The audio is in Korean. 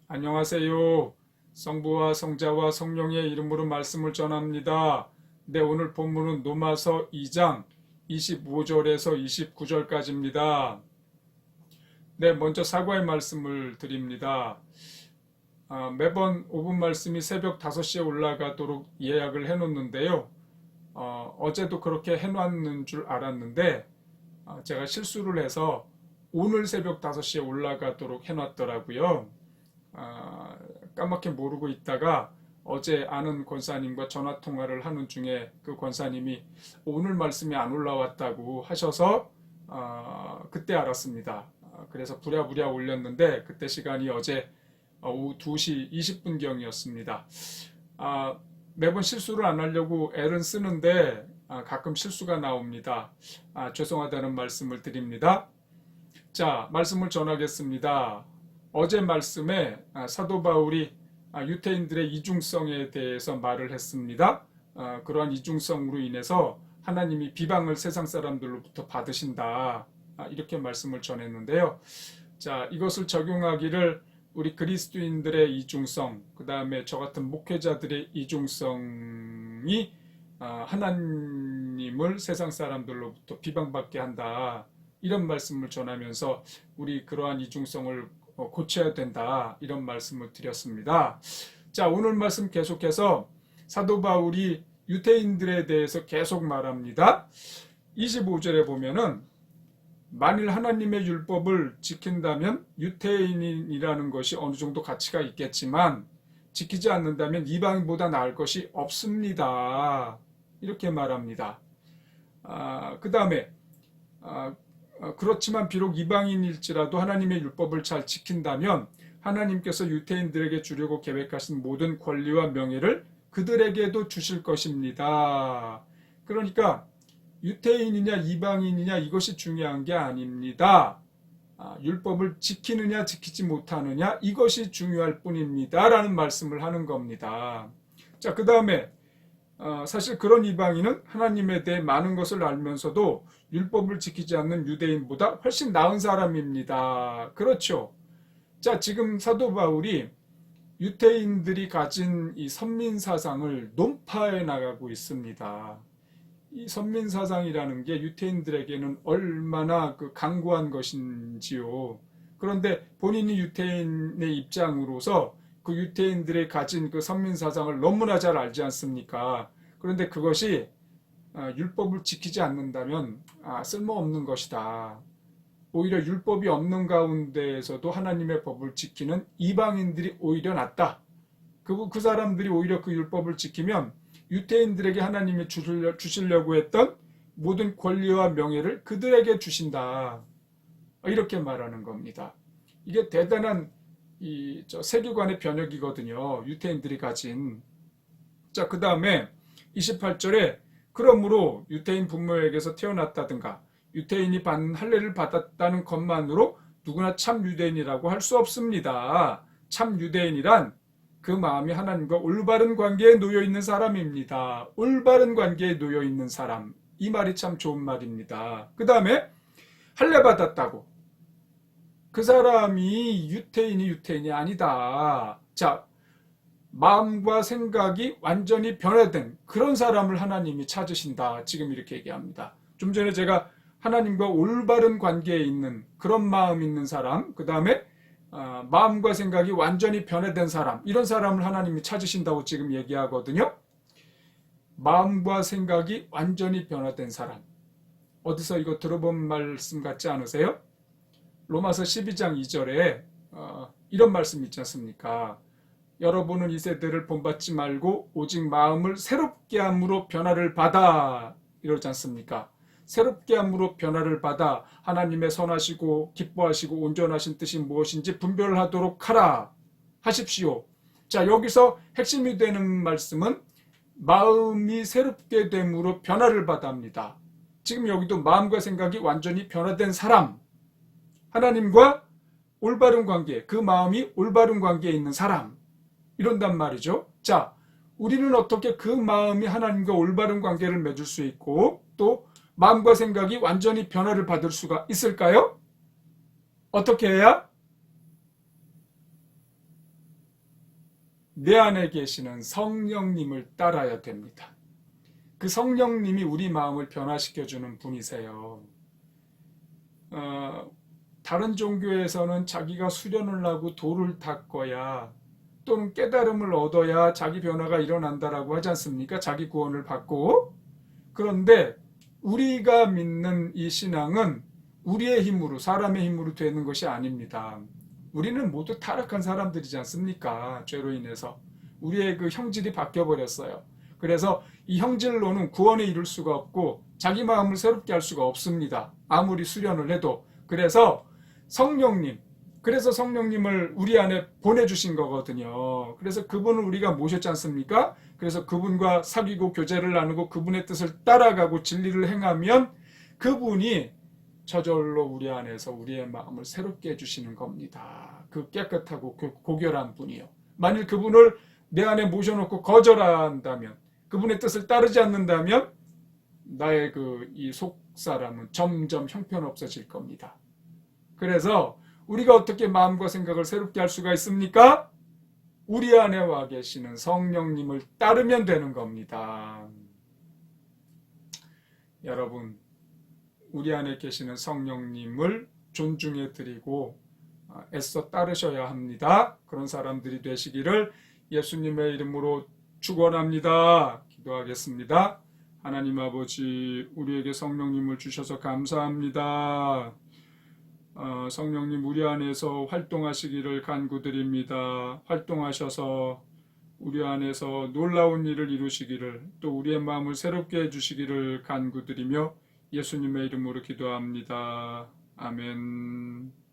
안녕하세요. 성부와 성자와 성령의 이름으로 말씀을 전합니다. 네, 오늘 본문은 로마서 2장 25절에서 29절까지입니다. 네, 먼저 사과의 말씀을 드립니다. 매번 5분 말씀이 새벽 5시에 올라가도록 예약을 해놓는데요. 어제도 그렇게 해놨는 줄 알았는데 제가 실수를 해서 오늘 새벽 5시에 올라가도록 해놨더라고요. 까맣게 모르고 있다가 어제 아는 권사님과 전화 통화를 하는 중에 그 권사님이 오늘 말씀이 안 올라왔다고 하셔서 그때 알았습니다. 그래서 부랴부랴 올렸는데 그때 시간이 어제 오후 2시 20분경이었습니다. 매번 실수를 안 하려고 애를 쓰는데 가끔 실수가 나옵니다. 죄송하다는 말씀을 드립니다. 자, 말씀을 전하겠습니다. 어제 말씀에 사도 바울이 유대인들의 이중성에 대해서 말을 했습니다. 그러한 이중성으로 인해서 하나님이 비방을 세상 사람들로부터 받으신다. 이렇게 말씀을 전했는데요. 자, 이것을 적용하기를 우리 그리스도인들의 이중성, 그 다음에 저 같은 목회자들의 이중성이 하나님을 세상 사람들로부터 비방받게 한다. 이런 말씀을 전하면서 우리 그러한 이중성을 고쳐야 된다. 이런 말씀을 드렸습니다. 자, 오늘 말씀 계속해서 사도 바울이 유대인들에 대해서 계속 말합니다. 25절에 보면은 만일 하나님의 율법을 지킨다면 유대인이라는 것이 어느 정도 가치가 있겠지만 지키지 않는다면 이방인보다 나을 것이 없습니다. 이렇게 말합니다. 그 다음에 그렇지만 비록 이방인일지라도 하나님의 율법을 잘 지킨다면 하나님께서 유대인들에게 주려고 계획하신 모든 권리와 명예를 그들에게도 주실 것입니다. 그러니까 유대인이냐 이방인이냐 이것이 중요한 게 아닙니다. 율법을 지키느냐 지키지 못하느냐 이것이 중요할 뿐입니다. 라는 말씀을 하는 겁니다. 자, 그 다음에 사실 그런 이방인은 하나님에 대해 많은 것을 알면서도 율법을 지키지 않는 유대인보다 훨씬 나은 사람입니다. 그렇죠. 자, 지금 사도 바울이 유대인들이 가진 이 선민사상을 논파해 나가고 있습니다. 이 선민사상이라는 게 유대인들에게는 얼마나 강고한 것인지요. 그런데 본인이 유대인의 입장으로서 그 유대인들의 가진 그 선민사상을 너무나 잘 알지 않습니까? 그런데 그것이 율법을 지키지 않는다면 쓸모없는 것이다. 오히려 율법이 없는 가운데에서도 하나님의 법을 지키는 이방인들이 오히려 낫다. 그 사람들이 오히려 그 율법을 지키면 유대인들에게 하나님이 주시려고 했던 모든 권리와 명예를 그들에게 주신다. 이렇게 말하는 겁니다. 이게 대단한 세계관의 변혁이거든요. 유대인들이 가진. 자, 그 다음에 28절에 그러므로 유대인 부모에게서 태어났다든가 유대인이 받는 할례를 받았다는 것만으로 누구나 참 유대인이라고 할 수 없습니다. 참 유대인이란 그 마음이 하나님과 올바른 관계에 놓여 있는 사람입니다. 올바른 관계에 놓여 있는 사람. 이 말이 참 좋은 말입니다. 그 다음에 할례 받았다고. 그 사람이 유대인이 아니다. 자, 마음과 생각이 완전히 변화된 그런 사람을 하나님이 찾으신다. 지금 이렇게 얘기합니다. 좀 전에 제가 하나님과 올바른 관계에 있는 그런 마음 있는 사람, 그 다음에 마음과 생각이 완전히 변화된 사람, 이런 사람을 하나님이 찾으신다고 지금 얘기하거든요. 마음과 생각이 완전히 변화된 사람. 어디서 이거 들어본 말씀 같지 않으세요? 로마서 12장 2절에 이런 말씀 있지 않습니까? 여러분은 이 세대를 본받지 말고 오직 마음을 새롭게 함으로 변화를 받아. 이러지 않습니까? 새롭게 함으로 변화를 받아 하나님의 선하시고 기뻐하시고 온전하신 뜻이 무엇인지 분별하도록 하라 하십시오. 자, 여기서 핵심이 되는 말씀은 마음이 새롭게 됨으로 변화를 받아합니다. 지금 여기도 마음과 생각이 완전히 변화된 사람, 하나님과 올바른 관계, 그 마음이 올바른 관계에 있는 사람, 이런단 말이죠. 자, 우리는 어떻게 그 마음이 하나님과 올바른 관계를 맺을 수 있고 또 마음과 생각이 완전히 변화를 받을 수가 있을까요? 어떻게 해야? 내 안에 계시는 성령님을 따라야 됩니다. 그 성령님이 우리 마음을 변화시켜주는 분이세요. 다른 종교에서는 자기가 수련을 하고 돌을 닦아야 또는 깨달음을 얻어야 자기 변화가 일어난다라고 하지 않습니까? 자기 구원을 받고. 그런데 우리가 믿는 이 신앙은 우리의 힘으로, 사람의 힘으로 되는 것이 아닙니다. 우리는 모두 타락한 사람들이지 않습니까? 죄로 인해서 우리의 그 형질이 바뀌어버렸어요. 그래서 이 형질로는 구원에 이룰 수가 없고 자기 마음을 새롭게 할 수가 없습니다. 아무리 수련을 해도. 그래서 성령님을 우리 안에 보내주신 거거든요. 그래서 그분을 우리가 모셨지 않습니까? 그래서 그분과 사귀고 교제를 나누고 그분의 뜻을 따라가고 진리를 행하면 그분이 저절로 우리 안에서 우리의 마음을 새롭게 해주시는 겁니다. 그 깨끗하고 고결한 분이요. 만일 그분을 내 안에 모셔놓고 거절한다면, 그분의 뜻을 따르지 않는다면 나의 이 속사람은 점점 형편없어질 겁니다. 그래서 우리가 어떻게 마음과 생각을 새롭게 할 수가 있습니까? 우리 안에 와 계시는 성령님을 따르면 되는 겁니다. 여러분, 우리 안에 계시는 성령님을 존중해 드리고 애써 따르셔야 합니다. 그런 사람들이 되시기를 예수님의 이름으로 축원합니다. 기도하겠습니다. 하나님 아버지, 우리에게 성령님을 주셔서 감사합니다. 성령님 우리 안에서 활동하시기를 간구드립니다. 활동하셔서 우리 안에서 놀라운 일을 이루시기를, 또 우리의 마음을 새롭게 해주시기를 간구드리며 예수님의 이름으로 기도합니다. 아멘.